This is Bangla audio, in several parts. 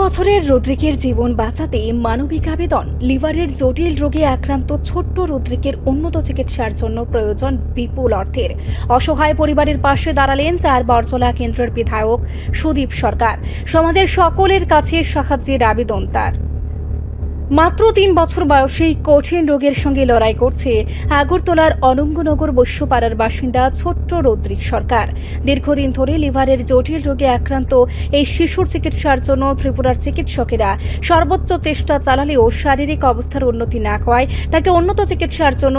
বছরের রদ্রিকের জীবন বাঁচাতে মানবিক আবেদন। লিভারের জটিল রোগে আক্রান্ত ছোট্ট রদ্রিকের উন্নত চিকিৎসার জন্য প্রয়োজন বিপুল অর্থের। অসহায় পরিবারের পাশে দাঁড়ালেন বরজলা কেন্দ্রের বিধায়ক সুদীপ সরকার। সমাজের সকলের কাছে সাহায্যের আবেদন তার। মাত্র ৩ বছর বয়সেই কঠিন রোগের সঙ্গে লড়াই করছে আগরতলার অনঙ্গনগর বৈশ্যপাড়ার বাসিন্দা ছোট্ট রদ্রিক সরকার। দীর্ঘদিন ধরে লিভারের জটিল রোগে আক্রান্ত এই শিশুর চিকিৎসার জন্য ত্রিপুরার চিকিৎসকেরা সর্বোচ্চ চেষ্টা চালালেও শারীরিক অবস্থার উন্নতি না হওয়ায় তাকে উন্নত চিকিৎসার জন্য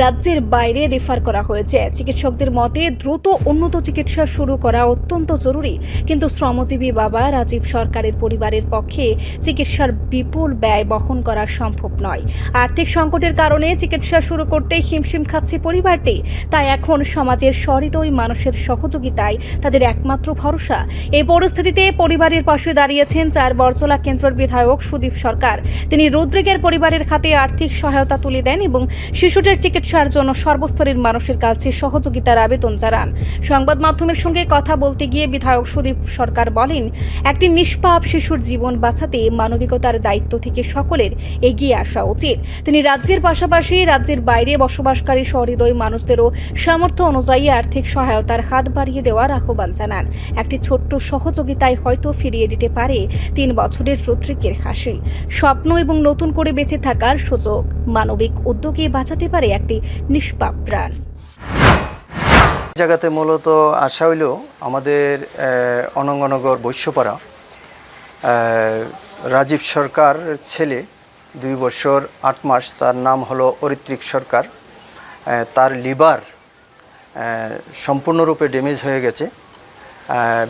রাজ্যের বাইরে রেফার করা হয়েছে। চিকিৎসকদের মতে দ্রুত উন্নত চিকিৎসা শুরু করা অত্যন্ত জরুরি, কিন্তু শ্রমজীবী বাবা রাজীব সরকারের পরিবারের পক্ষে চিকিৎসার বিপুল ব্যয় বহন করা সম্ভব নয়। আর্থিক সংকটের কারণে চিকিৎসা শুরু করতে হিমশিম খাচ্ছে পরিবারটি। তাই এখন সমাজের সহৃদয় মানুষের সহযোগিতায় তাদের একমাত্র ভরসা। এই পরিস্থিতিতে পরিবারের পাশে দাঁড়িয়েছেন বরজলা কেন্দ্রের বিধায়ক সুদীপ সরকার। তিনি রদ্রিকের পরিবারের খাতে আর্থিক সহায়তা তুলে দেন এবং শিশুটির চিকিৎসার জন্য সর্বস্তরের মানুষের কাছে সহযোগিতার আবেদন জানান। সংবাদ মাধ্যমের সঙ্গে কথা বলতে গিয়ে বিধায়ক সুদীপ সরকার বলেন, একটি নিষ্পাপ শিশুর জীবন বাঁচাতে মানবিকতার দায়িত্ব থেকে সকলের এগিয়ে আসা উচিত। তিনি রাজ্যের পাশাপাশি রাজ্যের বাইরে বসবাসকারী সহৃদয় মানুষদেরও সামর্থ্য অনুযায়ী আর্থিক সহায়তার হাত বাড়িয়ে দেওয়ার আহ্বান জানান। একটি ছোট্ট সহযোগিতায় হয়তো ফিরিয়ে দিতে পারে ৩ বছরের রদ্রিকের হাসি, স্বপ্ন এবং নতুন করে বেঁচে থাকার সুযোগ। মানবিক উদ্যোগে বাঁচাতে পারে একটি নিষ্পাপ প্রাণ। জায়গাতে মূলত আসা হইল আমাদের অনঙ্গনগর বৈশ্যপাড়া রাজীব সরকার ছেলে 2 বছর 8 মাস, তার নাম হলো ঋত্বিক সরকার। তার লিভার সম্পূর্ণরূপে ড্যামেজ হয়ে গেছে।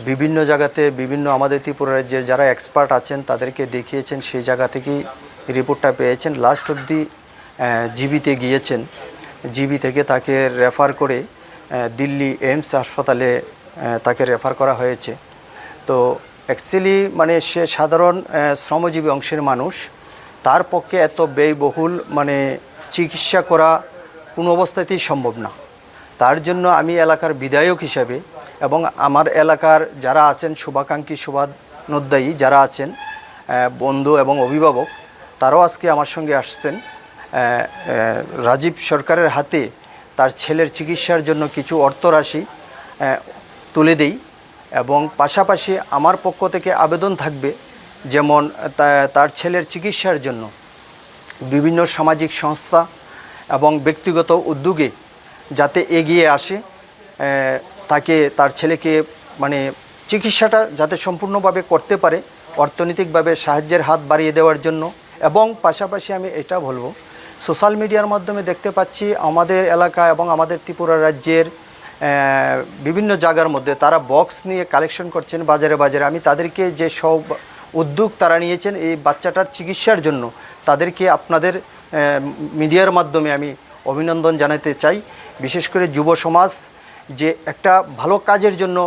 বিভিন্ন জায়গাতে বিভিন্ন আমাদের ত্রিপুরা রাজ্যের যারা এক্সপার্ট আছেন তাদেরকে দেখিয়েছেন, সেই জায়গা থেকেই রিপোর্টটা পেয়েছেন। লাস্ট অবধি জিবিতে গিয়েছেন, জিবি থেকে তাকে রেফার করে দিল্লি এইমস হাসপাতালে তাকে রেফার করা হয়েছে। তো অ্যাকচুয়ালি মানে সে সাধারণ শ্রমজীবী অংশের মানুষ, তার পক্ষে এত ব্যয়বহুল চিকিৎসা করা কোনো অবস্থাতেই সম্ভব না। তার জন্য আমি এলাকার বিধায়ক হিসাবে এবং আমার এলাকার যারা আছেন শুভাকাঙ্ক্ষী শুভানুধ্যায়ী যারা আছেন বন্ধু এবং অভিভাবক, তারাও আজকে আমার সঙ্গে আসছেন। রাজীব সরকারের হাতে তার ছেলের চিকিৎসার জন্য কিছু অর্থরাশি তুলে দেই এবং পাশাপাশি আমার পক্ষ থেকে আবেদন থাকবে, যেমন তার ছেলের চিকিৎসার জন্য বিভিন্ন সামাজিক সংস্থা এবং ব্যক্তিগত উদ্যোগে যাতে এগিয়ে আসে, তার ছেলেকে চিকিৎসাটা যাতে সম্পূর্ণভাবে করতে পারে, অর্থনৈতিকভাবে সাহায্যের হাত বাড়িয়ে দেওয়ার জন্য। এবং পাশাপাশি আমি এটা বলবো, সোশ্যাল মিডিয়ার মাধ্যমে দেখতে পাচ্ছি আমাদের এলাকা এবং আমাদের ত্রিপুরা রাজ্যের বিভিন্ন জায়গার মধ্যে তারা বক্স নিয়ে কালেকশন করছেন বাজারে বাজারে। আমি তাদেরকে যে সব উদ্যোগ তারা নিয়েছেন এই বাচ্চাটার চিকিৎসার জন্য, তাদেরকে আপনাদের মিডিয়ার মাধ্যমে আমি অভিনন্দন জানাতে চাই। বিশেষ করে যুব সমাজ যে একটা ভালো কাজের জন্য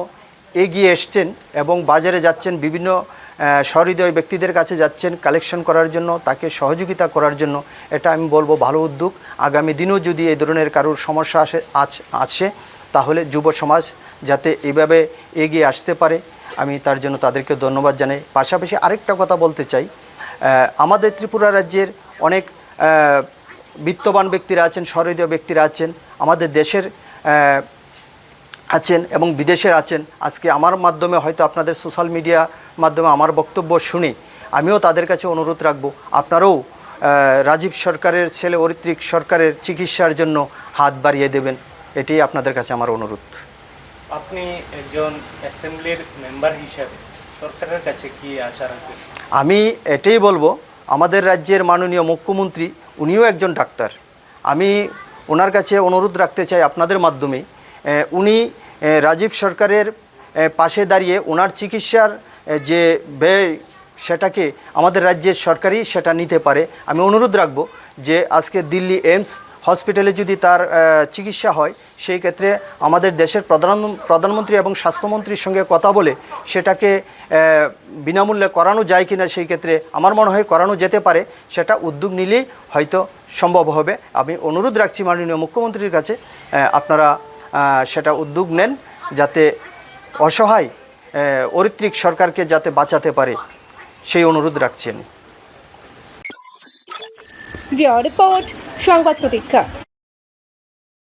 এগিয়ে এসছেন এবং বাজারে যাচ্ছেন, বিভিন্ন সহৃদয় ব্যক্তিদের কাছে যাচ্ছেন কালেকশন করার জন্য, তাকে সহযোগিতা করার জন্য, এটা আমি বলবো ভালো উদ্যোগ। আগামী দিনেও যদি এই ধরনের কারোর সমস্যা আসে তাহলে যুব সমাজ যাতে এইভাবে এগিয়ে আসতে পারে, আমি তার জন্য তাদেরকে ধন্যবাদ জানাই। পাশাপাশি আরেকটা কথা বলতে চাই, আমাদের ত্রিপুরা রাজ্যের অনেক বিত্তবান ব্যক্তিরা আছেন, সহৃদয় ব্যক্তিরা আছেন, আমাদের দেশের আছেন এবং বিদেশের আছেন। আজকে আমার মাধ্যমে হয়তো আপনাদের সোশ্যাল মিডিয়া মাধ্যমে আমার বক্তব্য শুনে আমিও তাদের কাছে অনুরোধ রাখবো, আপনারাও রাজীব সরকারের ছেলে ঋত্বিক সরকারের চিকিৎসার জন্য হাত বাড়িয়ে দেবেন, এটাই আপনাদের কাছে আমার অনুরোধ। আপনি একজন অ্যাসেম্বলির মেম্বার হিসাবে সরকারের কাছে কি আশা রাখবেন? আমি এটাই বলবো, আমাদের রাজ্যের মাননীয় মুখ্যমন্ত্রী উনিও একজন ডাক্তার, আমি ওনার কাছে অনুরোধ রাখতে চাই আপনাদের মাধ্যমে, উনি রাজীব সরকারের পাশে দাঁড়িয়ে ওনার চিকিৎসার যে ব্যয় সেটাকে আমাদের রাজ্যের সরকারই সেটা নিতে পারে। আমি অনুরোধ রাখবো যে আজকে দিল্লি এইমস হসপিটালে যদি তার চিকিৎসা হয়, সেই ক্ষেত্রে আমাদের দেশের প্রধানমন্ত্রী এবং স্বাস্থ্যমন্ত্রীর সঙ্গে কথা বলে সেটাকে বিনামূল্যে করানো যায় কিনা, সেই ক্ষেত্রে আমার মনে হয় করানো যেতে পারে। সেটা উদ্যোগ নিলেই হয়তো সম্ভব হবে। আমি অনুরোধ রাখছি মাননীয় মুখ্যমন্ত্রীর কাছে, আপনারা সেটা উদ্যোগ নেন যাতে অসহায় ঋত্বিক সরকারকে যাতে বাঁচাতে পারে, সেই অনুরোধ রাখছি আমি। রিপোর্ট সংবাদ প্রতীক্ষা।